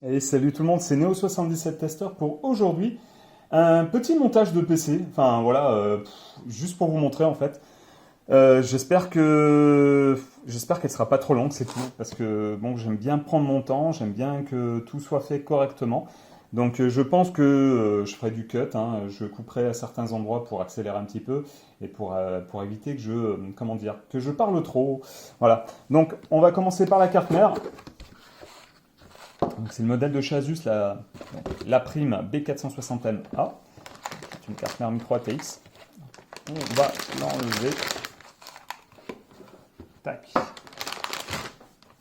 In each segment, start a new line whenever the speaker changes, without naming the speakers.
Et salut tout le monde, c'est Neo77 Tester pour aujourd'hui. Un petit montage de PC, enfin voilà, juste pour vous montrer en fait. J'espère qu'elle sera pas trop longue, c'est tout, parce que bon, j'aime bien prendre mon temps, j'aime bien que tout soit fait correctement. Donc je pense que je ferai du cut, hein, je couperai à certains endroits pour accélérer un petit peu et pour éviter que comment dire, que je parle trop. Voilà. Donc on va commencer par la carte mère. Donc c'est le modèle de chez Asus, la Prime B460NA. C'est une carte mère micro ATX. On va l'enlever. Tac.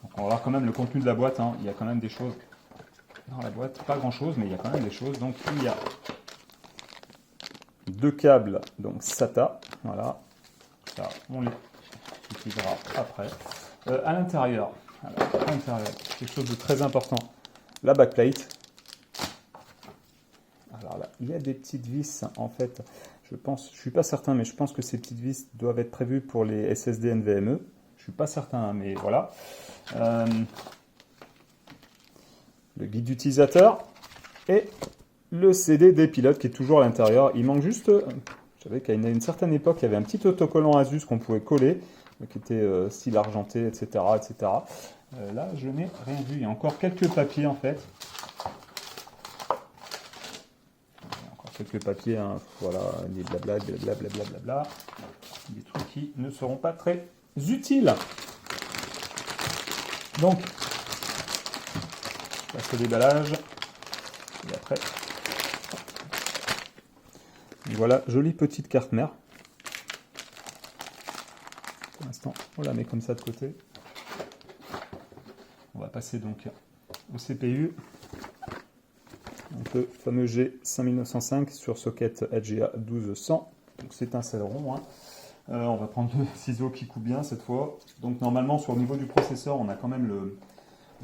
Donc on va voir quand même le contenu de la boîte, hein. Il y a quand même des choses dans la boîte. Pas grand chose, mais il y a quand même des choses. Donc il y a deux câbles, donc SATA. Voilà. Ça, on les utilisera après. À l'intérieur, quelque chose de très important. La backplate. Alors là, il y a des petites vis en fait. Je suis pas certain, mais je pense que ces petites vis doivent être prévues pour les SSD NVMe. Je suis pas certain, mais voilà. Le guide d'utilisateur et le CD des pilotes qui est toujours à l'intérieur. Il manque juste. Je savais qu'à une certaine époque, il y avait un petit autocollant Asus qu'on pouvait coller, qui était style argenté, etc., etc. Là, je n'ai rien vu. Il y a encore quelques papiers en fait. Quelques papiers, hein, voilà, des blabla, blablabla, des trucs qui ne seront pas très utiles. Donc, je passe au déballage, et après, voilà, jolie petite carte mère. Pour l'instant, on la met comme ça de côté. On va passer donc au CPU. Donc le fameux G5905 sur socket HGA 1200. Donc c'est un Celeron, hein. On va prendre le ciseau qui coupe bien cette fois. Donc normalement sur le niveau du processeur, on a quand même le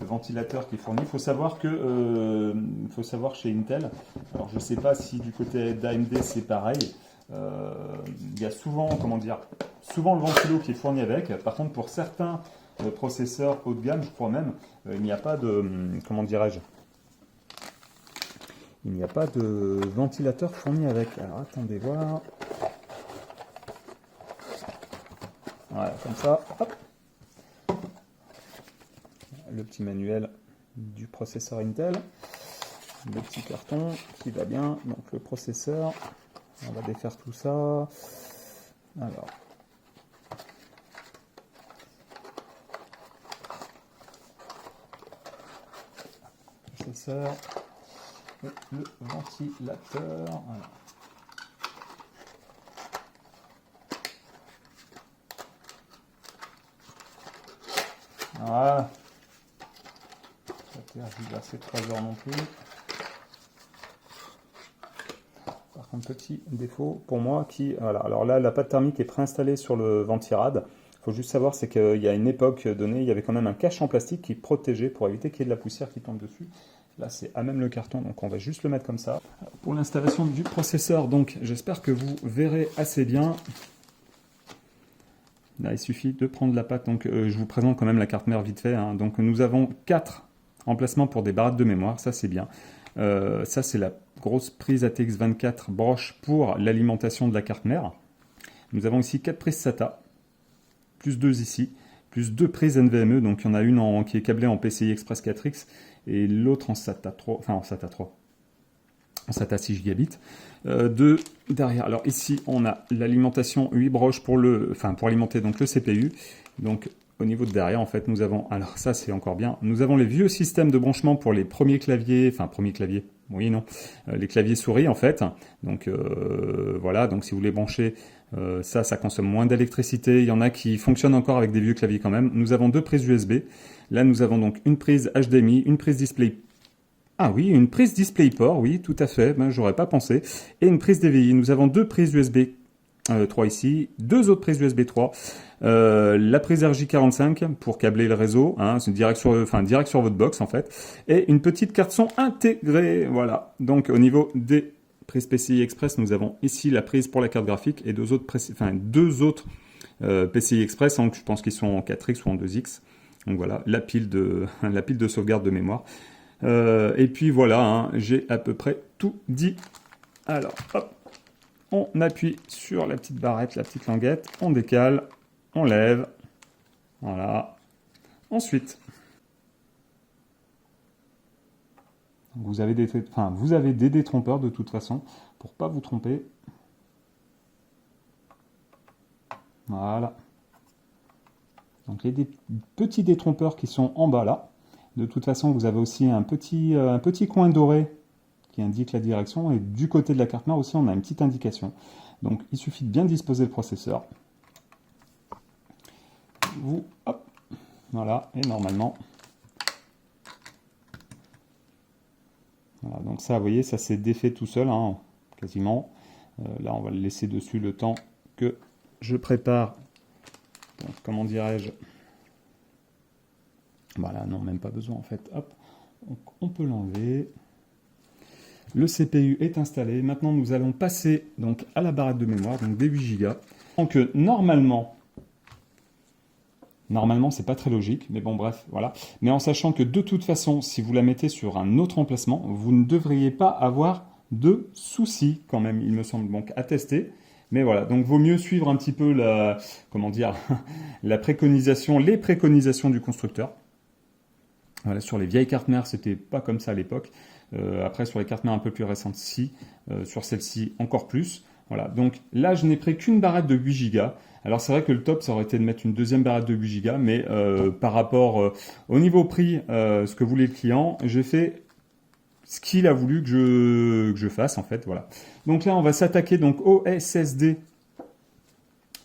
ventilateur qui est fourni. Il faut savoir chez Intel, alors je ne sais pas si du côté d'AMD c'est pareil. Il y a souvent le ventilo qui est fourni avec. Par contre pour certains processeurs haut de gamme, je crois même, il n'y a pas de comment dirais-je. Il n'y a pas de ventilateur fourni avec. Alors attendez voir. Voilà, comme ça. Hop. Le petit manuel du processeur Intel. Le petit carton qui va bien. Donc le processeur. On va défaire tout ça. Alors. Processeur. Et le ventilateur. Voilà. Voilà. Ça tergiversé 3 heures non plus. Par contre, petit défaut pour moi voilà. Alors là, la pâte thermique est préinstallée sur le ventirad. Il faut juste savoir, c'est qu'il y a une époque donnée, il y avait quand même un cache en plastique qui protégeait pour éviter qu'il y ait de la poussière qui tombe dessus. Là, c'est à même le carton, donc on va juste le mettre comme ça. Pour l'installation du processeur, donc j'espère que vous verrez assez bien. Là, il suffit de prendre la pâte. Donc, je vous présente quand même la carte mère vite fait, hein. Donc, nous avons 4 emplacements pour des barrettes de mémoire. Ça, c'est bien. Ça, c'est la grosse prise ATX 24 broche pour l'alimentation de la carte mère. Nous avons ici 4 prises SATA, plus 2 ici, plus 2 prises NVMe. Donc, il y en a une qui est câblée en PCI Express 4X et l'autre en SATA 3, enfin en SATA 3. En SATA 6 Gigabits. Derrière, alors ici on a l'alimentation 8 broches pour alimenter donc le CPU. Donc au niveau de derrière en fait nous avons, alors ça c'est encore bien, nous avons les vieux systèmes de branchement pour les premiers claviers, oui non, les claviers souris en fait. Donc voilà, donc si vous voulez brancher ça consomme moins d'électricité. Il y en a qui fonctionnent encore avec des vieux claviers quand même. Nous avons 2 prises USB. Là nous avons donc une prise HDMI, une prise display. Ah oui, une prise DisplayPort, oui, tout à fait, ben, j'aurais pas pensé. Et une prise DVI. Nous avons 2 prises USB 3 ici, 2 autres prises USB 3, la prise RJ45 pour câbler le réseau, hein, c'est direct sur votre box en fait, et une petite carte son intégrée, voilà. Donc au niveau des prises PCI Express, nous avons ici la prise pour la carte graphique et deux autres PCI Express, hein, je pense qu'ils sont en 4X ou en 2X. Donc voilà, la pile de sauvegarde de mémoire. Et puis voilà, hein, j'ai à peu près tout dit. Alors, hop, on appuie sur la petite barrette, la petite languette, on décale, on lève, voilà. Ensuite, vous avez des détrompeurs de toute façon, pour pas vous tromper. Voilà. Donc il y a des petits détrompeurs qui sont en bas là. De toute façon, vous avez aussi un petit coin doré qui indique la direction. Et du côté de la carte mère aussi, on a une petite indication. Donc il suffit de bien disposer le processeur. Vous, hop, voilà, et normalement... Voilà, donc ça, vous voyez, ça s'est défait tout seul, hein, quasiment. Là, on va le laisser dessus le temps que je prépare. Donc, comment dirais-je? Voilà, non, même pas besoin en fait. Hop, donc, on peut l'enlever. Le CPU est installé. Maintenant, nous allons passer donc à la barrette de mémoire, donc des 8 Go. Donc, normalement, c'est pas très logique, mais bon, bref, voilà. Mais en sachant que de toute façon, si vous la mettez sur un autre emplacement, vous ne devriez pas avoir de soucis quand même, il me semble, donc à tester. Mais voilà, donc vaut mieux suivre un petit peu la, comment dire, la préconisation, les préconisations du constructeur. Voilà, sur les vieilles cartes mères, c'était pas comme ça à l'époque. Après, sur les cartes mères un peu plus récentes, si. Sur celle-ci, encore plus. Voilà, donc là, je n'ai pris qu'une barrette de 8 Go. Alors, c'est vrai que le top, ça aurait été de mettre une deuxième barrette de 8 Go, mais par rapport au niveau prix, ce que voulait le client, j'ai fait ce qu'il a voulu que je fasse, en fait. Voilà. Donc là, on va s'attaquer donc au SSD.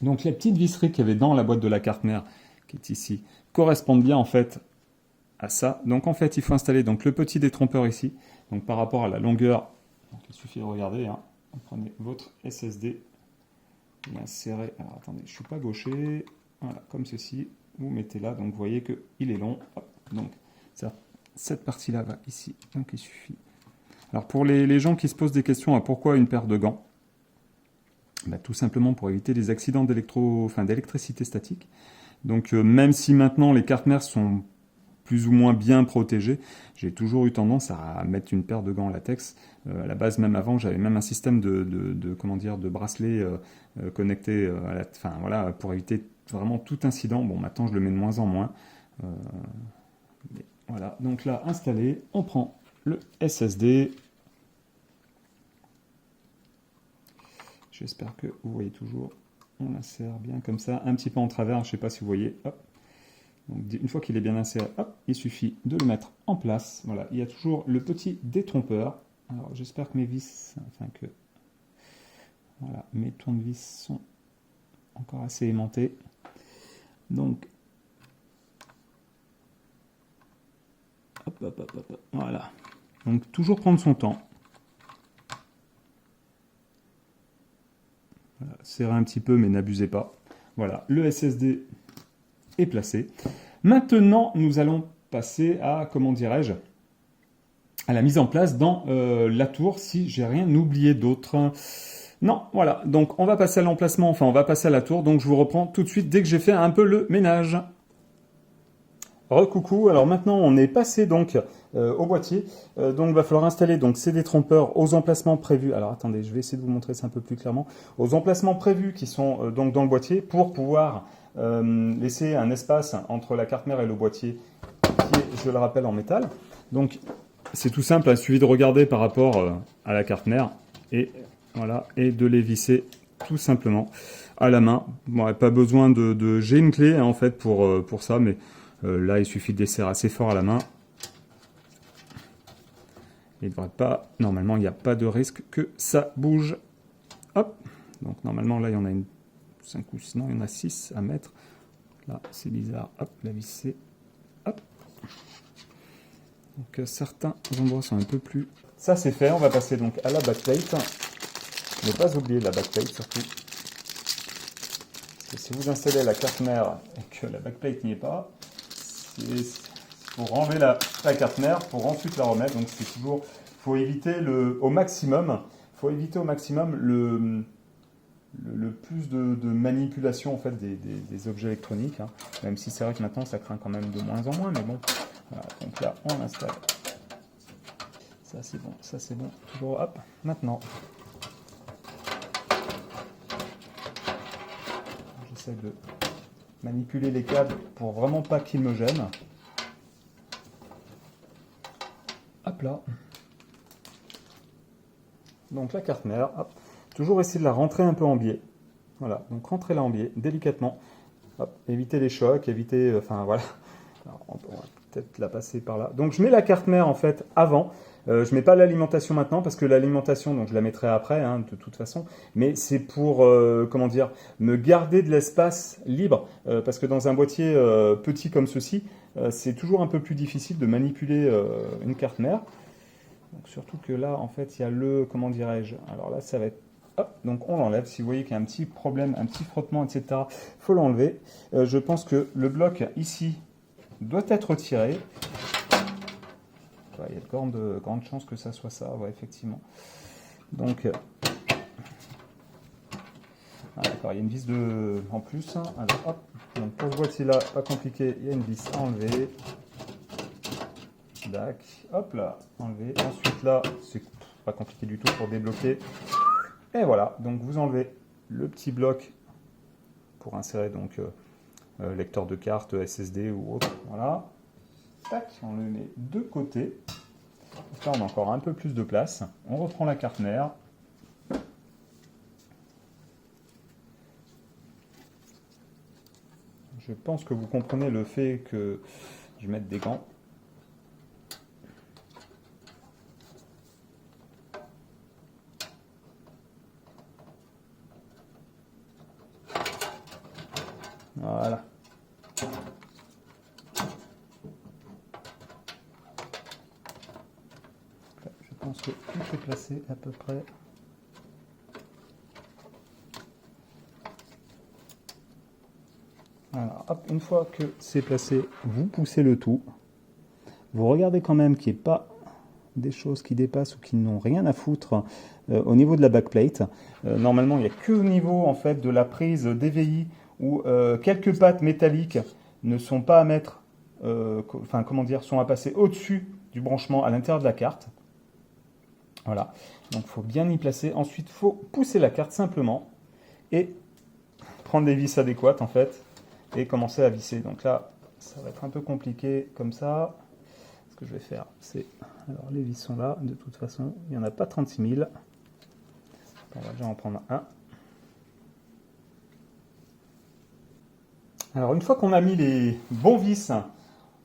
Donc, les petites visseries qu'il y avait dans la boîte de la carte mère, qui est ici, correspondent bien, en fait, à ça. Donc en fait, il faut installer donc le petit détrompeur ici. Donc par rapport à la longueur, donc, il suffit de regarder. Hein. Vous prenez votre SSD, vous l'insérez. Alors attendez, je suis pas gaucher. Voilà, comme ceci. Vous mettez là. Donc vous voyez que il est long. Hop. Donc ça, cette partie-là va ici. Donc il suffit. Alors pour les gens qui se posent des questions à pourquoi une paire de gants, bah, tout simplement pour éviter les accidents d'électricité statique. Donc même si maintenant les cartes mères sont plus ou moins bien protégé, j'ai toujours eu tendance à mettre une paire de gants en latex. À la base, même avant, j'avais même un système comment dire, de bracelet connecté à la, enfin voilà, pour éviter vraiment tout incident. Bon, maintenant, je le mets de moins en moins. Voilà, donc là, installé, on prend le SSD. J'espère que vous voyez toujours. On l'insère bien comme ça, un petit peu en travers. Je ne sais pas si vous voyez. Hop. Donc, une fois qu'il est bien inséré, hop, il suffit de le mettre en place. Voilà, il y a toujours le petit détrompeur. Alors, j'espère que mes vis, voilà, mes tournevis sont encore assez aimantés. Donc, hop, voilà. Donc, toujours prendre son temps. Voilà, serrez un petit peu, mais n'abusez pas. Voilà, le SSD est placé. Maintenant, nous allons passer à, comment dirais-je, à la mise en place dans la tour, si j'ai rien oublié d'autre. Non, voilà, donc on va passer à l'emplacement, enfin on va passer à la tour, donc je vous reprends tout de suite dès que j'ai fait un peu le ménage. Recoucou, alors maintenant on est passé donc au boîtier, donc il va falloir installer donc ces détrompeurs aux emplacements prévus. Alors attendez, je vais essayer de vous montrer ça un peu plus clairement. Aux emplacements prévus qui sont donc dans le boîtier pour pouvoir laisser un espace entre la carte mère et le boîtier qui est, je le rappelle, en métal. Donc c'est tout simple, il suffit de regarder par rapport à la carte mère et voilà, et de les visser tout simplement à la main. Bon, pas besoin de... J'ai une clé hein, en fait pour ça, mais là il suffit de les serrer assez fort à la main. Il devrait pas, normalement il n'y a pas de risque que ça bouge. Hop, donc normalement là il y en a une 5 ou 6, non il y en a 6 à mettre. Là c'est bizarre, hop, la visser, hop. Donc certains endroits sont un peu plus... Ça c'est fait, on va passer donc à la backplate. Ne pas oublier la backplate surtout. Parce que si vous installez la carte mère et que la backplate n'y est pas, il faut enlever la carte mère pour ensuite la remettre. Donc c'est toujours... Il faut éviter au maximum le plus de manipulation en fait, des objets électroniques. Hein. Même si c'est vrai que maintenant ça craint quand même de moins en moins, mais bon. Voilà, donc là on installe Ça c'est bon. Toujours, hop, maintenant. J'essaie de manipuler les câbles pour vraiment pas qu'ils me gênent. Hop là. Donc la carte mère, hop. Toujours essayer de la rentrer un peu en biais. Voilà, donc rentrez-la en biais, délicatement. Hop, évitez les chocs, évitez... Enfin voilà. Alors, on va peut-être la passer par là. Donc je mets la carte mère en fait avant. Je ne mets pas l'alimentation maintenant parce que l'alimentation, donc je la mettrai après, hein, de toute façon. Mais c'est pour, comment dire, me garder de l'espace libre. Parce que dans un boîtier petit comme ceci, c'est toujours un peu plus difficile de manipuler une carte mère. Donc surtout que là, en fait, il y a le, comment dirais-je, alors là, ça va être, hop, donc on l'enlève. Si vous voyez qu'il y a un petit problème, un petit frottement, etc., il faut l'enlever. Je pense que le bloc ici doit être retiré. Ouais, il y a de grandes chances que ça soit ça, ouais, effectivement. Donc, d'accord, il y a une vis en plus. Alors, hop, donc pour ce boîtier-là, pas compliqué, il y a une vis à enlever. Dac, hop là, enlevé. Ensuite là, c'est pas compliqué du tout pour débloquer. Et voilà, donc vous enlevez le petit bloc pour insérer donc lecteur de carte, SSD ou autre. Voilà. Tac, on le met de côté. Donc là, on a encore un peu plus de place. On reprend la carte mère. Je pense que vous comprenez le fait que je mette des gants. Voilà. Je pense que tout est placé à peu près. Voilà. Hop, une fois que c'est placé, vous poussez le tout. Vous regardez quand même qu'il n'y ait pas des choses qui dépassent ou qui n'ont rien à foutre au niveau de la backplate. Normalement, il n'y a que au niveau en fait de la prise DVI où quelques pattes métalliques ne sont pas à mettre, enfin comment dire, sont à passer au-dessus du branchement à l'intérieur de la carte. Voilà, donc il faut bien y placer. Ensuite, il faut pousser la carte simplement et prendre les vis adéquates en fait et commencer à visser. Donc là, ça va être un peu compliqué comme ça. Ce que je vais faire, c'est... Alors les vis sont là, de toute façon, il n'y en a pas 36 000. On va déjà en prendre un. Alors une fois qu'on a mis les bons vis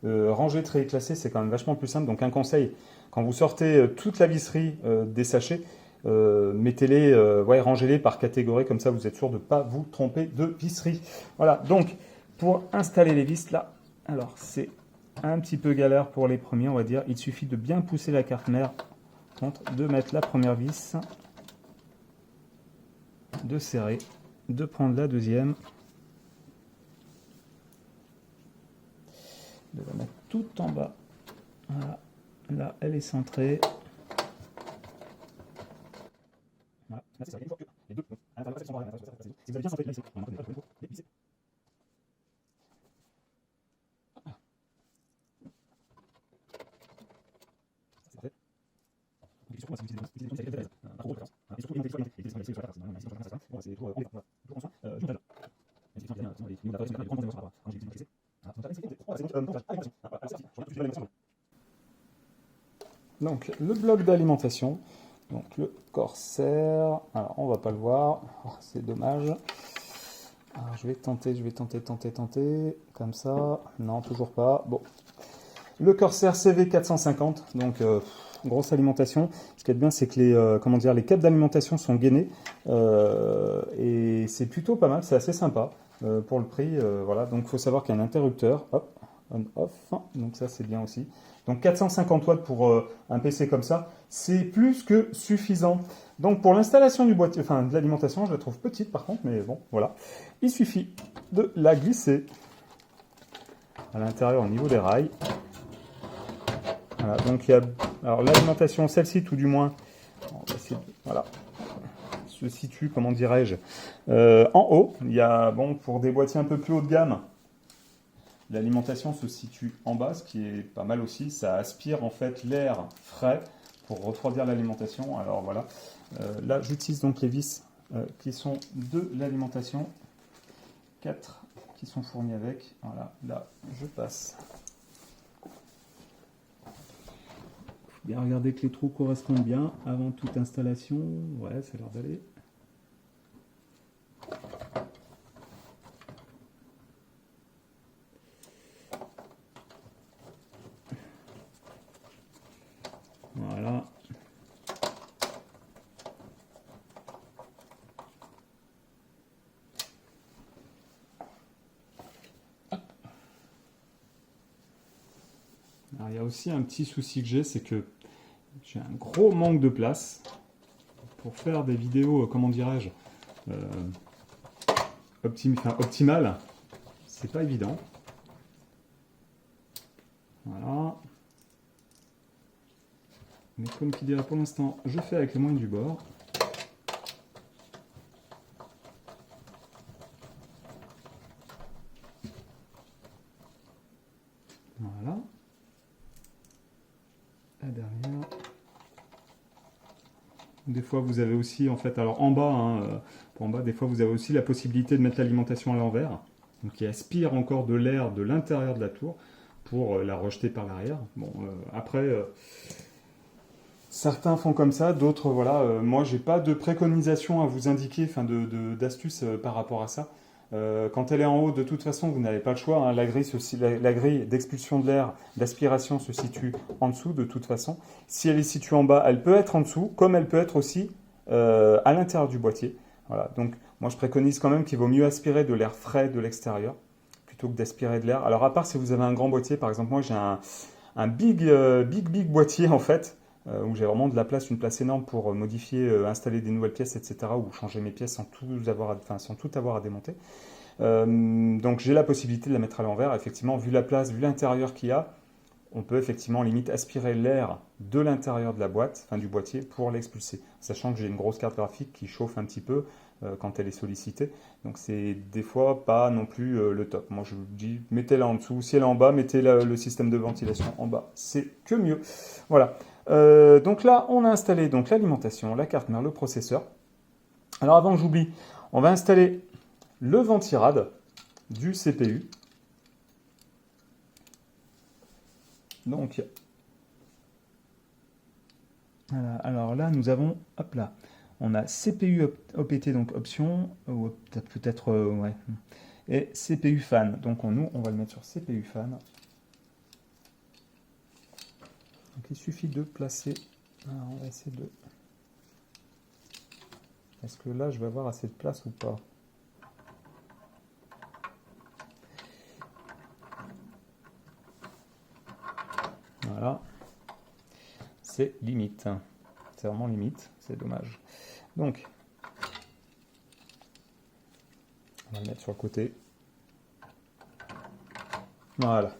rangés, triés, classés, c'est quand même vachement plus simple. Donc un conseil, quand vous sortez toute la visserie des sachets, mettez-les, ouais, rangez-les par catégorie, comme ça vous êtes sûr de ne pas vous tromper de visserie. Voilà, donc pour installer les vis là, alors c'est un petit peu galère pour les premiers, on va dire. Il suffit de bien pousser la carte mère, de mettre la première vis, de serrer, de prendre la deuxième, de la mettre tout en bas. Voilà, là elle est centrée. Voilà, là c'est ça. Une fois que les deux, à l'intérieur, sont pareils. Si vous avez bien centré, là, ici, on a un donc le bloc d'alimentation, donc le Corsair, alors on va pas le voir, oh, c'est dommage. Alors je vais tenter, comme ça, non toujours pas, bon. Le Corsair CV450, donc grosse alimentation. Ce qui est bien, c'est que les, comment dire, les câbles d'alimentation sont gainés et c'est plutôt pas mal, c'est assez sympa pour le prix. Voilà, donc il faut savoir qu'il y a un interrupteur, hop, on-off, donc ça c'est bien aussi. Donc 450 watts pour un PC comme ça, c'est plus que suffisant. Donc pour l'installation du boîtier, enfin de l'alimentation, je la trouve petite par contre, mais bon, voilà. Il suffit de la glisser à l'intérieur au niveau des rails. Voilà, donc il y a, alors l'alimentation, celle-ci tout du moins, on va essayer de, voilà, se situe, comment dirais-je, en haut. Il y a, bon, pour des boîtiers un peu plus haut de gamme, l'alimentation se situe en bas, ce qui est pas mal aussi. Ça aspire en fait l'air frais pour refroidir l'alimentation. Alors voilà, là j'utilise donc les vis qui sont de l'alimentation, 4 qui sont fournis avec. Voilà, là je passe. Bien regarder que les trous correspondent bien avant toute installation. Ouais, ça a l'air d'aller. Voilà. Alors, il y a aussi un petit souci que j'ai, c'est que j'ai un gros manque de place pour faire des vidéos, comment dirais-je, optimales. C'est pas évident. Voilà. Mais comme qui dirait pour l'instant, je fais avec les moyens du bord. Voilà. La dernière. Des fois, vous avez aussi, en fait, alors en bas, en bas, des fois, vous avez aussi la possibilité de mettre l'alimentation à l'envers, donc qui aspire encore de l'air de l'intérieur de la tour pour la rejeter par l'arrière. Bon, après, certains font comme ça, d'autres, voilà. Moi, j'ai pas de préconisation à vous indiquer, enfin, d'astuces par rapport à ça. Quand elle est en haut, de toute façon, vous n'avez pas le choix. Hein. La grille d'expulsion de l'air, d'aspiration se situe en dessous, de toute façon. Si elle est située en bas, elle peut être en dessous, comme elle peut être aussi à l'intérieur du boîtier. Voilà. Donc, moi, je préconise quand même qu'il vaut mieux aspirer de l'air frais de l'extérieur plutôt que d'aspirer de l'air. Alors, à part si vous avez un grand boîtier, par exemple, moi, j'ai un big boîtier, en fait, où j'ai vraiment de la place, une place énorme pour modifier, installer des nouvelles pièces, etc., ou changer mes pièces sans tout avoir à démonter. Donc j'ai la possibilité de la mettre à l'envers. Effectivement, vu la place, vu l'intérieur qu'il y a, on peut effectivement limite aspirer l'air de l'intérieur de la boîte, enfin du boîtier, pour l'expulser. Sachant que j'ai une grosse carte graphique qui chauffe un petit peu quand elle est sollicitée. Donc c'est des fois pas non plus le top. Moi je vous dis, mettez-la en dessous. Si elle est en bas, mettez le système de ventilation en bas. C'est que mieux. Voilà. Donc là, on a installé donc l'alimentation, la carte mère, le processeur. Alors avant que j'oublie, on va installer le ventirad du CPU. Donc, voilà. Alors là, nous avons, hop là, on a CPU OPT, donc option, ou peut-être, ouais, et CPU fan. Donc nous, on va le mettre sur CPU fan. Donc il suffit de placer, alors on va essayer de... Est-ce que là, je vais avoir assez de place ou pas? Voilà. C'est limite. C'est vraiment limite. C'est dommage. Donc, on va le mettre sur le côté. Voilà.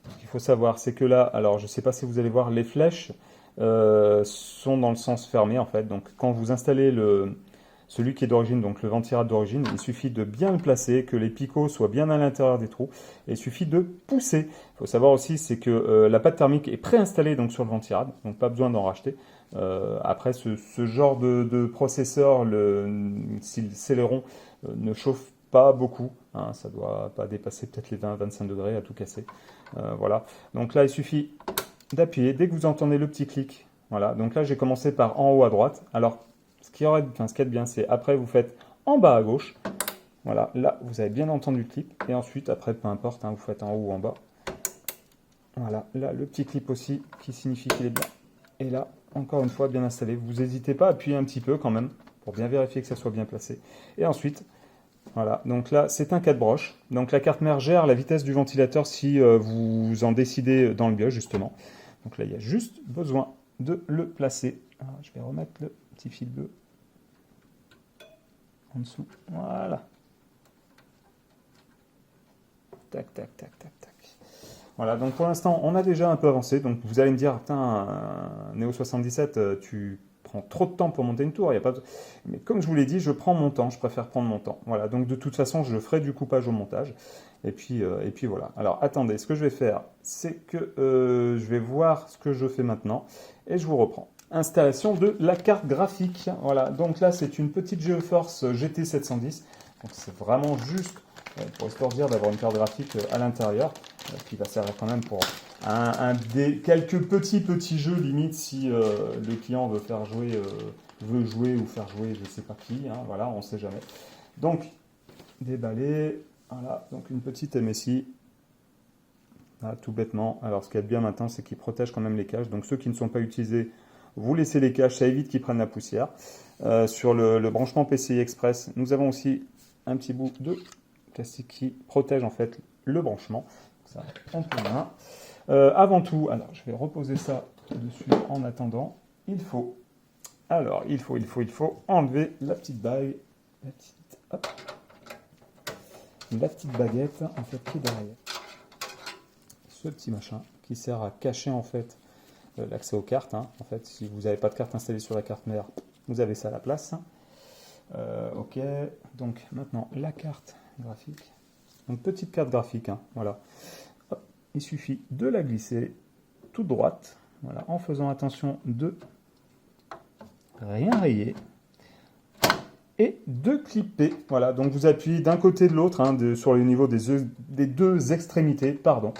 Ce qu'il faut savoir, c'est que là, alors je ne sais pas si vous allez voir, les flèches sont dans le sens fermé en fait. Donc quand vous installez celui qui est d'origine, donc le ventirad d'origine, il suffit de bien le placer, que les picots soient bien à l'intérieur des trous, et il suffit de pousser. Il faut savoir aussi, c'est que la pâte thermique est préinstallée donc sur le ventirad, donc pas besoin d'en racheter. Après, ce genre de processeur, le Celeron, ne chauffe pas beaucoup, hein, ça ne doit pas dépasser peut-être les 20-25 degrés à tout casser. Voilà. Donc là, il suffit d'appuyer. Dès que vous entendez le petit clic, voilà. Donc là, j'ai commencé par en haut à droite. Alors, ce qui est bien, c'est après, vous faites en bas à gauche. Voilà. Là, vous avez bien entendu le clip. Et ensuite, après, peu importe, hein, vous faites en haut ou en bas. Voilà. Là, le petit clip aussi qui signifie qu'il est bien. Et là, encore une fois, bien installé. Vous n'hésitez pas à appuyer un petit peu quand même pour bien vérifier que ça soit bien placé. Et ensuite, voilà, donc là c'est un 4 broches. Donc la carte mère gère la vitesse du ventilateur si vous en décidez dans le BIOS justement. Donc là il y a juste besoin de le placer. Alors, je vais remettre le petit fil bleu en dessous. Voilà. Tac, tac, tac, tac, tac. Voilà, donc pour l'instant on a déjà un peu avancé. Donc vous allez me dire, putain, Neo 77, tu prends trop de temps pour monter une tour, il y a pas de... Mais comme je vous l'ai dit, je prends mon temps, je préfère prendre mon temps. Voilà, donc de toute façon, je ferai du coupage au montage. Et puis voilà. Alors attendez, ce que je vais faire, c'est que je vais voir ce que je fais maintenant et je vous reprends. installation de la carte graphique. Voilà, donc là c'est une petite GeForce GT710. Donc c'est vraiment juste pour histoire de dire d'avoir une carte graphique à l'intérieur, qui va servir quand même pour quelques petits jeux limite si le client veut jouer ou faire jouer je sais pas qui, hein, voilà, on sait jamais. Donc déballer, voilà, donc une petite MSI. Voilà, tout bêtement. Alors ce qu'il y a de bien maintenant, c'est qu'il protège quand même les caches. Donc ceux qui ne sont pas utilisés, vous laissez les caches, ça évite qu'ils prennent la poussière. Sur le branchement PCI Express, nous avons aussi un petit bout de plastique qui protège en fait le branchement. Ça, on peut bien. Avant tout, alors je vais reposer ça dessus en attendant. Il faut enlever la petite bague, la petite baguette en fait qui est derrière. Ce petit machin qui sert à cacher en fait l'accès aux cartes. Hein. En fait, si vous n'avez pas de carte installée sur la carte mère, vous avez ça à la place. Ok, donc maintenant la carte graphique. Donc petite carte graphique, hein. Voilà. Hop. Il suffit de la glisser toute droite, voilà, en faisant attention de rien rayer et de clipper. Voilà, donc vous appuyez d'un côté et de l'autre, hein, sur le niveau des deux extrémités, pardon.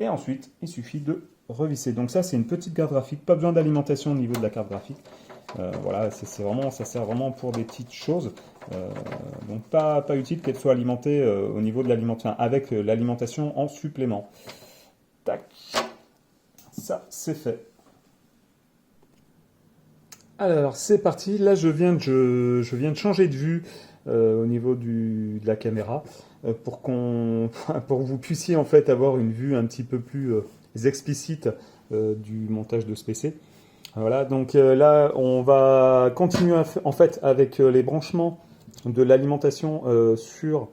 Et ensuite, il suffit de revisser. Donc ça, c'est une petite carte graphique. Pas besoin d'alimentation au niveau de la carte graphique. Voilà, ça sert vraiment pour des petites choses. Donc pas utile qu'elle soit alimentée au niveau de l'alimentation, avec l'alimentation en supplément. Tac. Ça, c'est fait. Alors, c'est parti. Là, je viens de changer de vue au niveau de la caméra pour que vous puissiez en fait avoir une vue un petit peu plus explicite du montage de ce PC. Voilà, donc là, on va continuer en fait avec les branchements de l'alimentation sur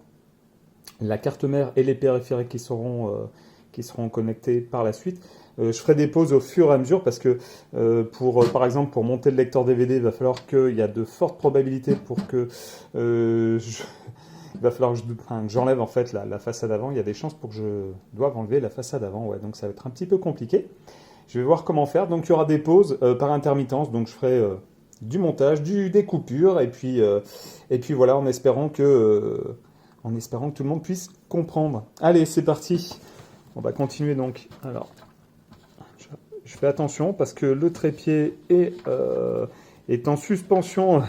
la carte mère et les périphériques qui seront connectés par la suite. Je ferai des pauses au fur et à mesure parce que par exemple pour monter le lecteur DVD, il va falloir qu'il y a de fortes probabilités pour que il va falloir que j'enlève en fait la façade avant. Il y a des chances pour que je doive enlever la façade avant, ouais, donc ça va être un petit peu compliqué. Je vais voir comment faire. Donc il y aura des pauses par intermittence, donc je ferai du montage, des coupures, et puis voilà, en espérant que tout le monde puisse comprendre. Allez, c'est parti. On va continuer donc. Alors, je fais attention parce que le trépied est en suspension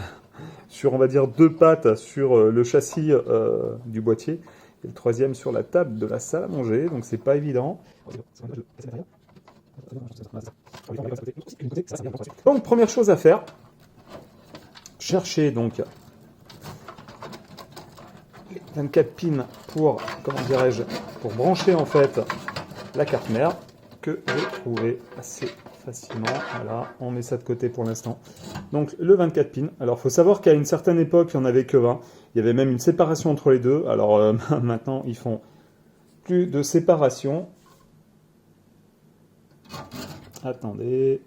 sur, on va dire, deux pattes sur le châssis du boîtier et le troisième sur la table de la salle à manger, donc c'est pas évident. Donc première chose à faire, chercher donc les 24 pins pour, comment dirais-je, pour brancher en fait la carte mère que j'ai trouvé assez facilement. Voilà, on met ça de côté pour l'instant. Donc le 24 pins. Alors il faut savoir qu'à une certaine époque, il n'y en avait que 20. Il y avait même une séparation entre les deux. Alors maintenant, ils font plus de séparation. Attendez.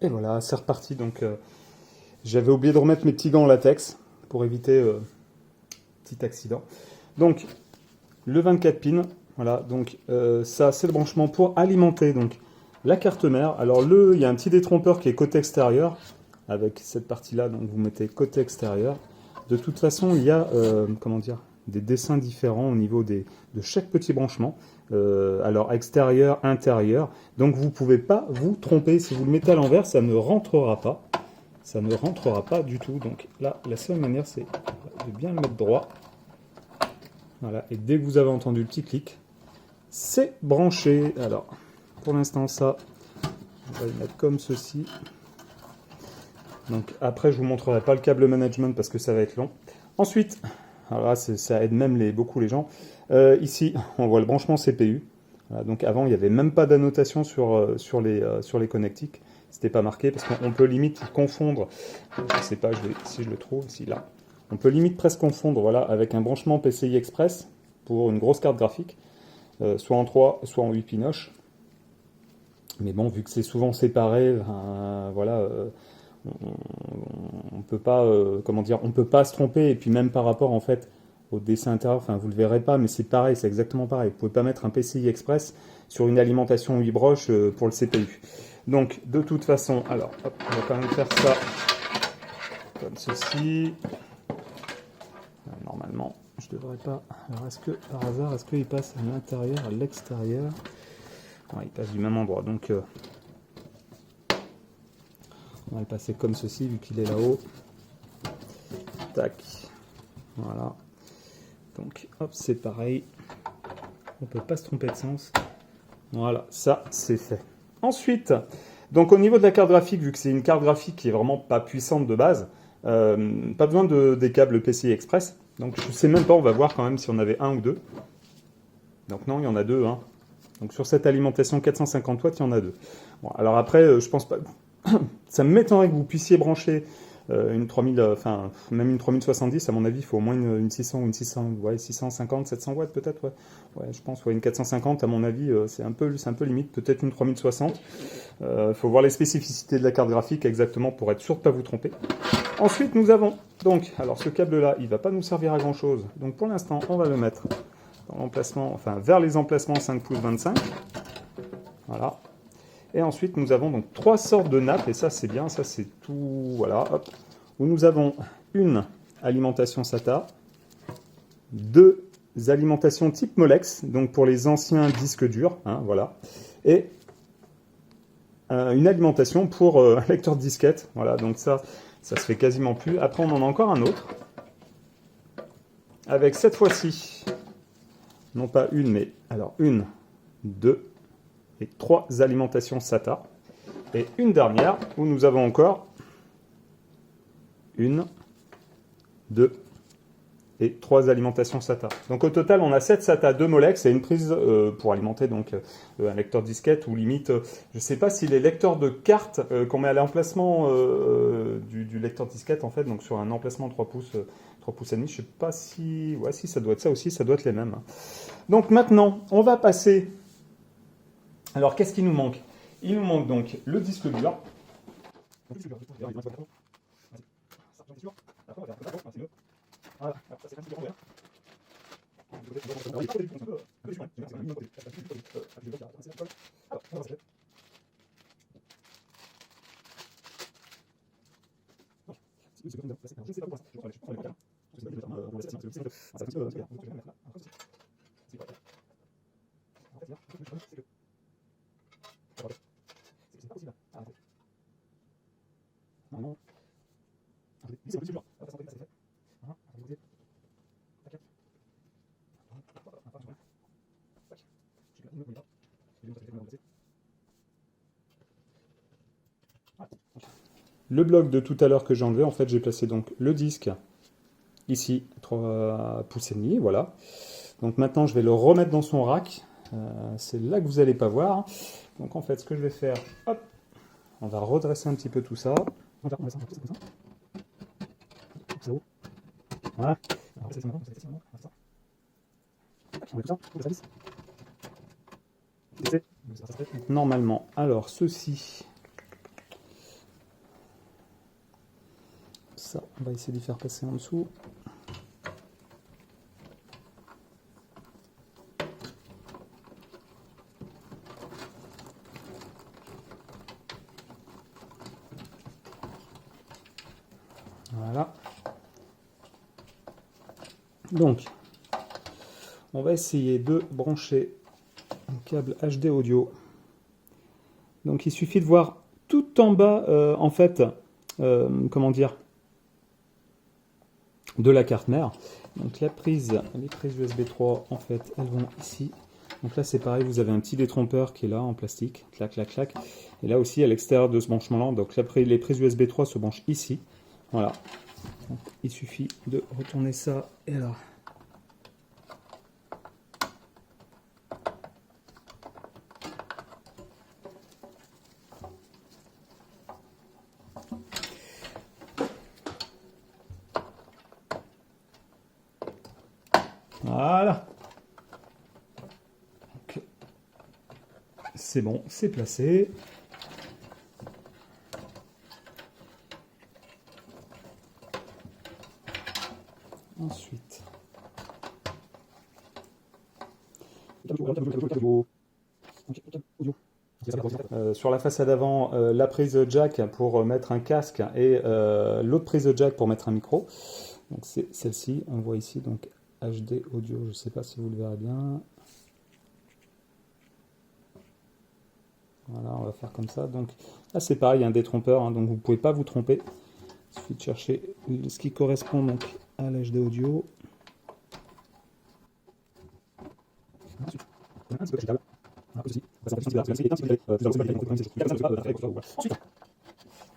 Et voilà, c'est reparti. Donc j'avais oublié de remettre mes petits gants en latex pour éviter petit accident. Donc le 24 pins. Voilà, donc ça c'est le branchement pour alimenter donc la carte mère. Alors il y a un petit détrompeur qui est côté extérieur avec cette partie-là, donc vous mettez côté extérieur. De toute façon, il y a comment dire, des dessins différents au niveau de chaque petit branchement. Alors extérieur, intérieur. Donc vous ne pouvez pas vous tromper. Si vous le mettez à l'envers, ça ne rentrera pas. Ça ne rentrera pas du tout. Donc là, la seule manière, c'est de bien le mettre droit. Voilà, et dès que vous avez entendu le petit clic, c'est branché. Alors, pour l'instant, ça, on va le mettre comme ceci. Donc après, je vous montrerai pas le câble management parce que ça va être long. Ensuite, alors là, ça aide même beaucoup les gens. Ici, on voit le branchement CPU. Voilà, donc avant, il n'y avait même pas d'annotation sur les connectiques. C'était pas marqué parce qu'on peut limite confondre. Je sais pas si je le trouve, ici, là. On peut limite presque confondre, voilà, avec un branchement PCI Express pour une grosse carte graphique. Soit en 3, soit en 8 pinoches. Mais bon, vu que c'est souvent séparé, voilà, on peut pas, comment dire, on peut pas se tromper. Et puis même par rapport en fait au dessin intérieur, enfin vous le verrez pas, mais c'est pareil, c'est exactement pareil. Vous pouvez pas mettre un PCI Express sur une alimentation 8 broches pour le CPU. Donc, de toute façon, alors, hop, on va quand même faire ça comme ceci. Normalement, je devrais pas. Alors, est-ce que par hasard, est-ce qu'il passe à l'intérieur, à l'extérieur? Ouais, il passe du même endroit. Donc, on va le passer comme ceci, vu qu'il est là-haut. Tac. Voilà. Donc, hop, c'est pareil. On peut pas se tromper de sens. Voilà, ça, c'est fait. Ensuite, donc au niveau de la carte graphique, vu que c'est une carte graphique qui est vraiment pas puissante de base, pas besoin des câbles PCI Express. Donc je sais même pas, on va voir quand même si on avait un ou deux. Donc non, il y en a deux. Hein. Donc sur cette alimentation 450 watts, il y en a deux. Bon, alors après, je pense pas. Ça m'étonnerait que vous puissiez brancher une 3000, enfin même une 3070. À mon avis, il faut au moins une 600 ou une 600, ouais, 650, 700 watts peut-être. Ouais. Ouais, je pense, ouais, une 450. À mon avis, c'est un peu limite. Peut-être une 3060. Faut voir les spécificités de la carte graphique exactement pour être sûr de ne pas vous tromper. Ensuite, nous avons donc, alors ce câble-là, il va pas nous servir à grand-chose. Donc pour l'instant, on va le mettre dans l'emplacement, enfin vers les emplacements 5 pouces 25. Voilà. Et ensuite, nous avons donc trois sortes de nappes, et ça c'est bien, ça c'est tout, voilà, hop. Où nous avons une alimentation SATA, deux alimentations type Molex, donc pour les anciens disques durs, hein, voilà, et une alimentation pour un lecteur de disquette, voilà, donc ça se fait quasiment plus. Après, on en a encore un autre, avec cette fois-ci, non pas une, mais alors une, deux, et trois alimentations SATA. Et une dernière où nous avons encore une, deux et trois alimentations SATA. Donc au total, on a 7 SATA, 2 Molex et une prise pour alimenter donc un lecteur disquette ou limite, je ne sais pas si les lecteurs de cartes qu'on met à l'emplacement du lecteur disquette en fait, donc sur un emplacement 3 pouces, 3 pouces et demi, je ne sais pas si, ouais, si ça doit être ça aussi, ça doit être les mêmes. Donc maintenant, on va passer. Alors qu'est-ce qui nous manque? Il nous manque donc le disque dur. Le bloc de tout à l'heure que j'ai enlevé, en fait, j'ai placé donc le disque ici, 3 pouces et demi, voilà. Donc maintenant, je vais le remettre dans son rack. C'est là que vous n'allez pas voir. Donc en fait, ce que je vais faire, hop, on va redresser un petit peu tout ça. Voilà. Normalement, alors ceci, ça, on va essayer d'y faire passer en dessous. Voilà. Donc, on va essayer de brancher un câble HD audio. Donc, il suffit de voir tout en bas, en fait, comment dire, de la carte mère. Donc, les prises USB 3, en fait, elles vont ici. Donc là, c'est pareil, vous avez un petit détrompeur qui est là en plastique, clac, clac, clac. Et là aussi, à l'extérieur de ce branchement-là, donc là, les prises USB 3 se branchent ici. Voilà. Donc, il suffit de retourner ça, et là. Voilà. C'est bon, c'est placé. Ensuite. sur la façade avant la prise jack pour mettre un casque et l'autre prise jack pour mettre un micro. Donc c'est celle-ci, on voit ici donc HD audio, je ne sais pas si vous le verrez bien. Voilà, on va faire comme ça. Donc là c'est pareil, il y a un détrompeur, hein, donc vous ne pouvez pas vous tromper. Il suffit de chercher ce qui correspond donc à l'HD audio.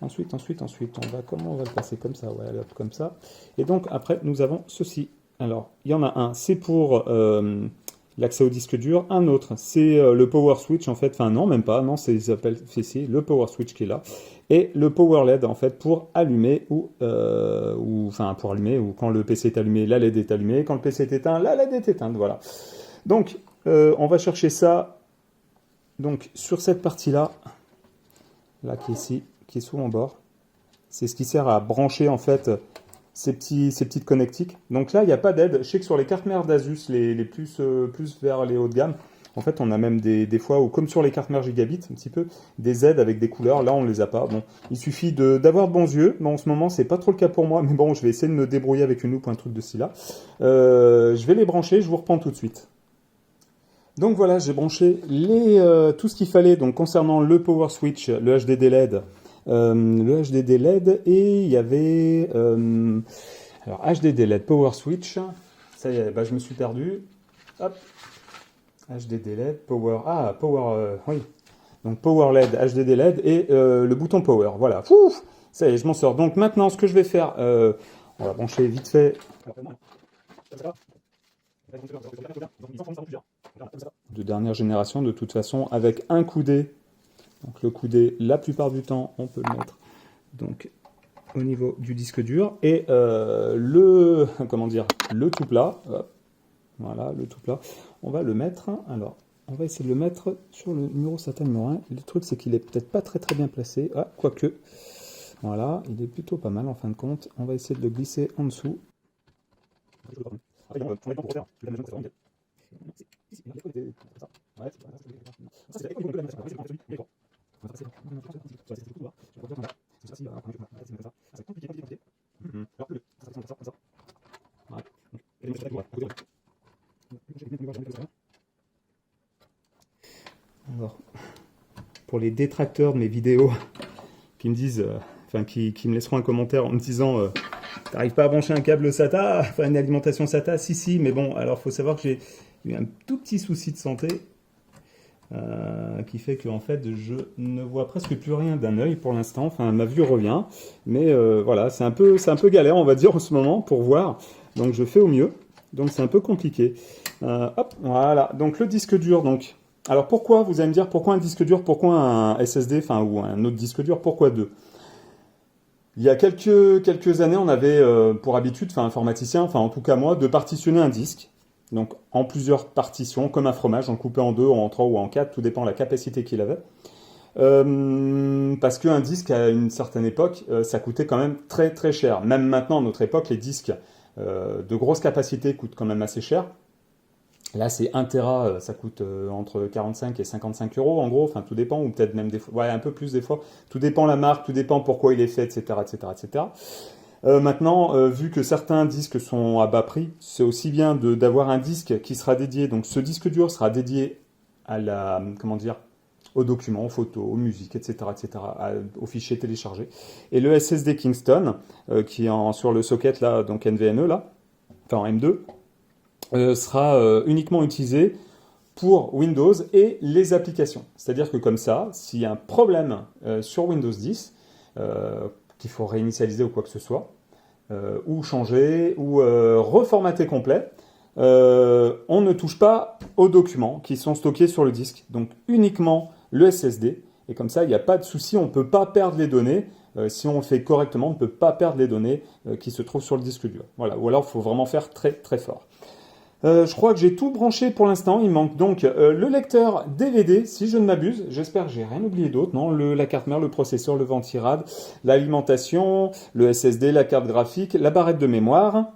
Ensuite, on va le passer comme ça, ouais, hop, comme ça. Et donc après, nous avons ceci. Alors, il y en a un, c'est pour l'accès au disque dur. Un autre, c'est le power switch en fait. Enfin non, même pas. Non, c'est ici le power switch qui est là. Et le power LED en fait pour allumer ou pour allumer ou quand le PC est allumé, la LED est allumée. Quand le PC est éteint, la LED est éteinte. Voilà. Donc, on va chercher ça. Donc sur cette partie-là, là qui est ici, qui est sous mon bord, c'est ce qui sert à brancher en fait ces petites connectiques. Donc là, il n'y a pas d'aide. Je sais que sur les cartes mères d'Asus, les plus vers les hauts de gamme, en fait, on a même des fois, ou comme sur les cartes mères Gigabit, un petit peu, des aides avec des couleurs. Là, on ne les a pas. Bon, il suffit d'avoir de bons yeux. Bon, en ce moment, c'est pas trop le cas pour moi, mais bon, je vais essayer de me débrouiller avec une loupe ou un truc de ci là. Je vais les brancher, je vous reprends tout de suite. Donc voilà, j'ai branché tout ce qu'il fallait donc concernant le power switch, le HDD LED, et il y avait alors HDD LED power switch. Ça y est, bah, je me suis perdu. Hop, HDD LED power oui. Donc power LED, HDD LED et le bouton power. Voilà. Ouf, ça y est, je m'en sors. Donc maintenant, ce que je vais faire, on va brancher vite fait. De dernière génération de toute façon avec un coudé. Donc le coudé, la plupart du temps, on peut le mettre donc au niveau du disque dur et le tout plat. Hop, voilà, le tout plat. On va le mettre. Alors, on va essayer de le mettre sur le numéro SATA numéro 1. Le truc, c'est qu'il est peut-être pas très bien placé. Ah, quoique. Voilà, il est plutôt pas mal en fin de compte. On va essayer de le glisser en dessous. Alors, pour les détracteurs de mes vidéos qui me disent, qui me laisseront un commentaire en me disant t'arrives pas à brancher un câble SATA, enfin une alimentation SATA, si, mais bon, alors faut savoir que j'ai eu un tout petit souci de santé qui fait que en fait je ne vois presque plus rien d'un œil pour l'instant, enfin ma vue revient, mais voilà, c'est un peu galère on va dire en ce moment pour voir, donc je fais au mieux, donc c'est un peu compliqué. Hop, voilà, donc le disque dur, donc, alors pourquoi, vous allez me dire, pourquoi un disque dur, pourquoi un SSD, ou un autre disque dur, pourquoi deux? Il y a quelques années, on avait pour habitude, informaticien, en tout cas moi, de partitionner un disque. Donc en plusieurs partitions, comme un fromage, on le coupait en 2, en 3 ou en 4, tout dépend de la capacité qu'il avait. Parce qu'un disque, à une certaine époque, ça coûtait quand même très cher. Même maintenant, à notre époque, les disques de grosse capacité coûtent quand même assez cher. Là, c'est 1 Tera, ça coûte entre 45 et 55 euros en gros, tout dépend, ou peut-être même des fois, ouais, un peu plus des fois. Tout dépend la marque, tout dépend pourquoi il est fait, etc. Maintenant, vu que certains disques sont à bas prix, c'est aussi bien d'avoir un disque qui sera dédié, donc ce disque dur sera dédié à aux documents, aux photos, aux musiques, etc., aux fichiers téléchargés. Et le SSD Kingston, qui est sur le socket là, donc NVMe là, en M2, sera uniquement utilisé pour Windows et les applications. C'est-à-dire que comme ça, s'il y a un problème sur Windows 10, qu'il faut réinitialiser ou quoi que ce soit, ou changer, ou reformater complet, on ne touche pas aux documents qui sont stockés sur le disque. Donc uniquement le SSD. Et comme ça, il n'y a pas de souci, on ne peut pas perdre les données. Si on le fait correctement, on ne peut pas perdre les données qui se trouvent sur le disque dur. Voilà. Ou alors, il faut vraiment faire très fort. Je crois que j'ai tout branché pour l'instant. Il manque donc le lecteur DVD, si je ne m'abuse. J'espère que j'ai rien oublié d'autre. Non, la carte mère, le processeur, le ventirad, l'alimentation, le SSD, la carte graphique, la barrette de mémoire,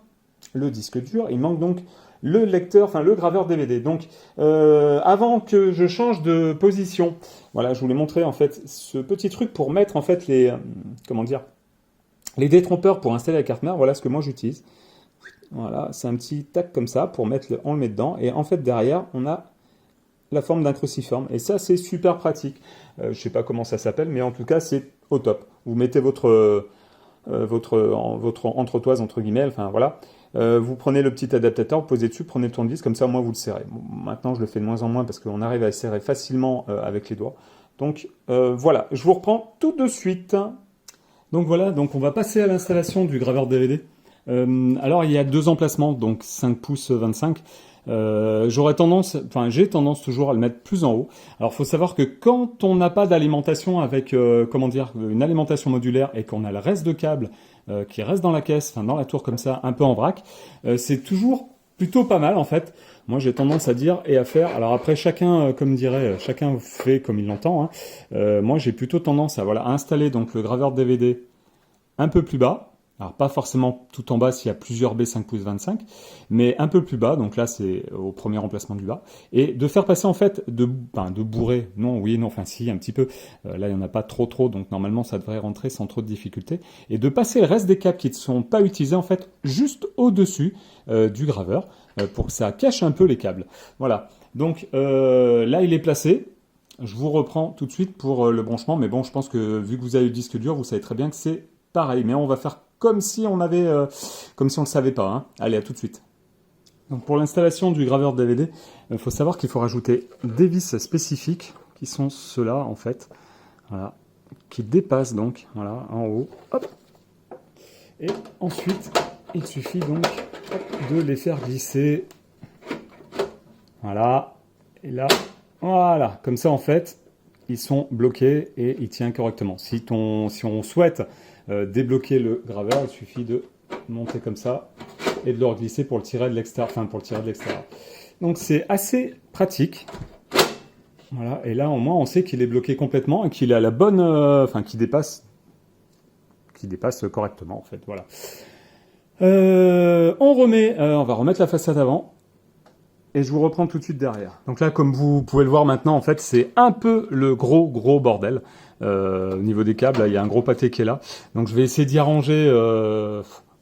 le disque dur. Il manque donc le lecteur, enfin le graveur DVD. Donc avant que je change de position, voilà, je voulais montrer en fait ce petit truc pour mettre en fait les, comment dire, les détrompeurs pour installer la carte mère. Voilà ce que moi j'utilise. Voilà, c'est un petit tac comme ça pour mettre on le met dedans et en fait derrière on a la forme d'un cruciforme et ça c'est super pratique. Je sais pas comment ça s'appelle, mais en tout cas c'est au top. Vous mettez votre entretoise entre guillemets, enfin voilà. Vous prenez le petit adaptateur, vous posez dessus, prenez le tournevis, comme ça au moins vous le serrez. Bon, maintenant je le fais de moins en moins parce qu'on arrive à le serrer facilement avec les doigts. Donc voilà, je vous reprends tout de suite. Donc voilà, donc on va passer à l'installation du graveur DVD. Alors il y a deux emplacements, donc 5 pouces 25. J'ai tendance toujours à le mettre plus en haut. Alors, faut savoir que quand on n'a pas d'alimentation avec, comment dire, une alimentation modulaire et qu'on a le reste de câble qui reste dans la caisse, enfin dans la tour comme ça, un peu en vrac, c'est toujours plutôt pas mal en fait. Moi, j'ai tendance à dire et à faire. Alors après, chacun, comme dirait, chacun fait comme il l'entend. Hein. Moi, j'ai plutôt tendance à voilà à installer donc le graveur DVD un peu plus bas. Alors pas forcément tout en bas s'il y a plusieurs B 5 pouces 25, mais un peu plus bas, donc là c'est au premier emplacement du bas, et de faire passer en fait, de bourrer, non, oui, non, enfin si, un petit peu, là il n'y en a pas trop, donc normalement ça devrait rentrer sans trop de difficultés, et de passer le reste des câbles qui ne sont pas utilisés en fait juste au-dessus du graveur, pour que ça cache un peu les câbles. Voilà, donc là il est placé. Je vous reprends tout de suite pour le branchement, mais bon, je pense que vu que vous avez le disque dur, vous savez très bien que c'est pareil, mais on va faire comme si on avait, comme si on ne le savait pas. Hein. Allez, à tout de suite. Donc pour l'installation du graveur DVD, il faut savoir qu'il faut rajouter des vis spécifiques, qui sont ceux-là en fait, voilà, qui dépassent donc, voilà, en haut. Hop. Et ensuite, il suffit donc de les faire glisser. Voilà. Et là, voilà, comme ça en fait, ils sont bloqués et ils tiennent correctement. Si on souhaite débloquer le graveur, il suffit de monter comme ça et de le reglisser pour le tirer de l'extérieur. Donc c'est assez pratique. Voilà, et là au moins on sait qu'il est bloqué complètement et qu'il est à la bonne, qu'il dépasse correctement en fait. Voilà. On va remettre la façade avant. Et je vous reprends tout de suite derrière. Donc là, comme vous pouvez le voir maintenant, en fait, c'est un peu le gros bordel. Au niveau des câbles, là, il y a un gros pâté qui est là. Donc je vais essayer d'y arranger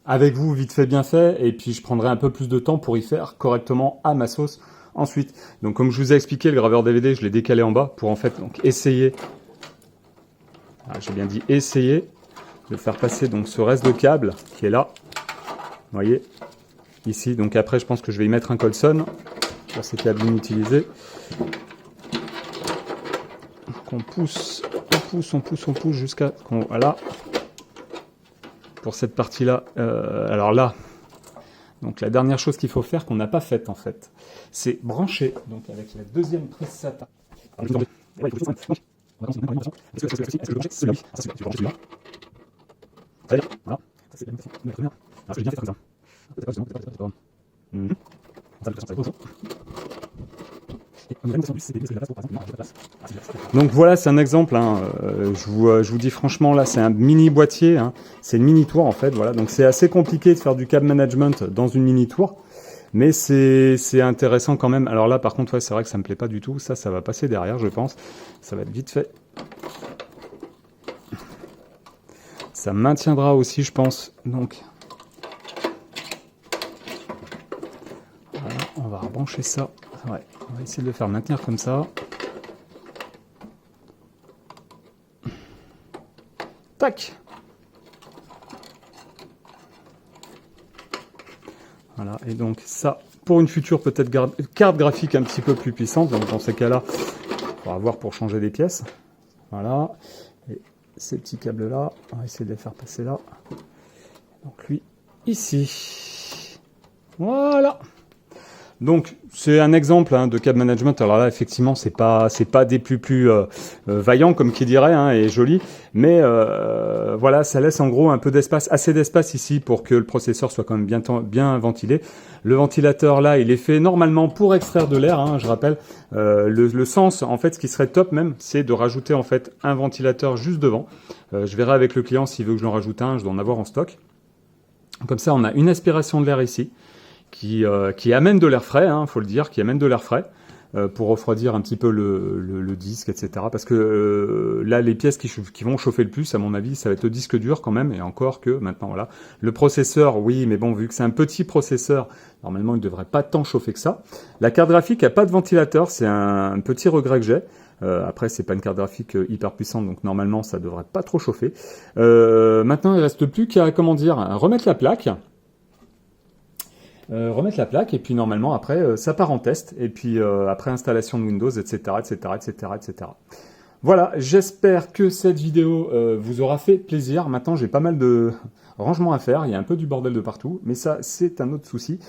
avec vous, vite fait, bien fait. Et puis je prendrai un peu plus de temps pour y faire correctement à ma sauce ensuite. Donc comme je vous ai expliqué, le graveur DVD, je l'ai décalé en bas pour en fait donc, essayer. Ah, j'ai bien dit essayer de faire passer donc ce reste de câble qui est là. Vous voyez ici. Donc après, je pense que je vais y mettre un Colson pour ces câbles inutilisés. Donc on pousse jusqu'à voilà. Pour cette partie-là, alors là, donc la dernière chose qu'il faut faire qu'on n'a pas faite en fait, c'est brancher donc avec la deuxième prise SATA. Donc voilà, c'est un exemple. Hein. Je vous dis franchement, là, c'est un mini boîtier. Hein. C'est une mini tour en fait. Voilà, donc c'est assez compliqué de faire du cable management dans une mini tour, mais c'est intéressant quand même. Alors là, par contre, ouais, c'est vrai que ça me plaît pas du tout. Ça va passer derrière, je pense. Ça va être vite fait. Ça maintiendra aussi, je pense. Donc, voilà, on va rebrancher ça. Ouais, on va essayer de le faire maintenir comme ça. Tac. Voilà, et donc ça, pour une future peut-être carte graphique un petit peu plus puissante, donc dans ces cas-là, on va voir pour changer des pièces. Voilà, et ces petits câbles-là, on va essayer de les faire passer là. Donc lui, ici. Voilà. Donc c'est un exemple hein, de câble management. Alors là effectivement c'est pas des plus vaillants comme qui dirait hein, et joli, mais voilà, ça laisse en gros un peu d'espace, assez d'espace ici pour que le processeur soit quand même bien ventilé. Le ventilateur là il est fait normalement pour extraire de l'air, hein, je rappelle. Le sens en fait, ce qui serait top même, c'est de rajouter en fait un ventilateur juste devant. Je verrai avec le client s'il veut que je en rajoute un, je dois en avoir en stock. Comme ça on a une aspiration de l'air ici, qui amène de l'air frais, hein, faut le dire, qui amène de l'air frais. Pour refroidir un petit peu le disque, etc. Parce que là, les pièces qui vont chauffer le plus, à mon avis, ça va être le disque dur quand même, et encore que maintenant, voilà. Le processeur, oui, mais bon, vu que c'est un petit processeur, normalement, il ne devrait pas tant chauffer que ça. La carte graphique n'a pas de ventilateur, c'est un petit regret que j'ai. Après, c'est pas une carte graphique hyper puissante, donc normalement, ça devrait pas trop chauffer. Maintenant, il reste plus qu'à, comment dire, remettre la plaque. Remettre la plaque et puis normalement après ça part en test et puis après installation de Windows, etc., etc., etc., etc. Voilà, j'espère que cette vidéo vous aura fait plaisir. Maintenant j'ai pas mal de rangements à faire, il y a un peu du bordel de partout, mais ça c'est un autre souci.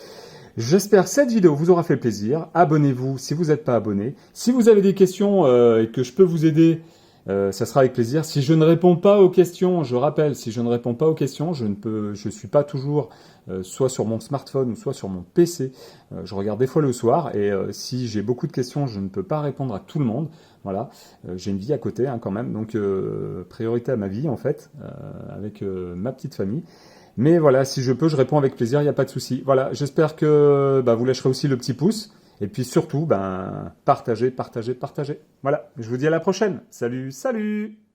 J'espère que cette vidéo vous aura fait plaisir. Abonnez-vous si vous n'êtes pas abonné. Si vous avez des questions et que je peux vous aider, ça sera avec plaisir. Si je ne réponds pas aux questions, je rappelle, si je ne réponds pas aux questions, je suis pas toujours soit sur mon smartphone ou soit sur mon PC. Je regarde des fois le soir et si j'ai beaucoup de questions, je ne peux pas répondre à tout le monde. Voilà, j'ai une vie à côté hein, quand même, donc priorité à ma vie en fait, avec ma petite famille. Mais voilà, si je peux, je réponds avec plaisir, il n'y a pas de souci. Voilà, j'espère que vous lâcherez aussi le petit pouce. Et puis surtout, partagez, partagez, partagez. Voilà, je vous dis à la prochaine. Salut, salut!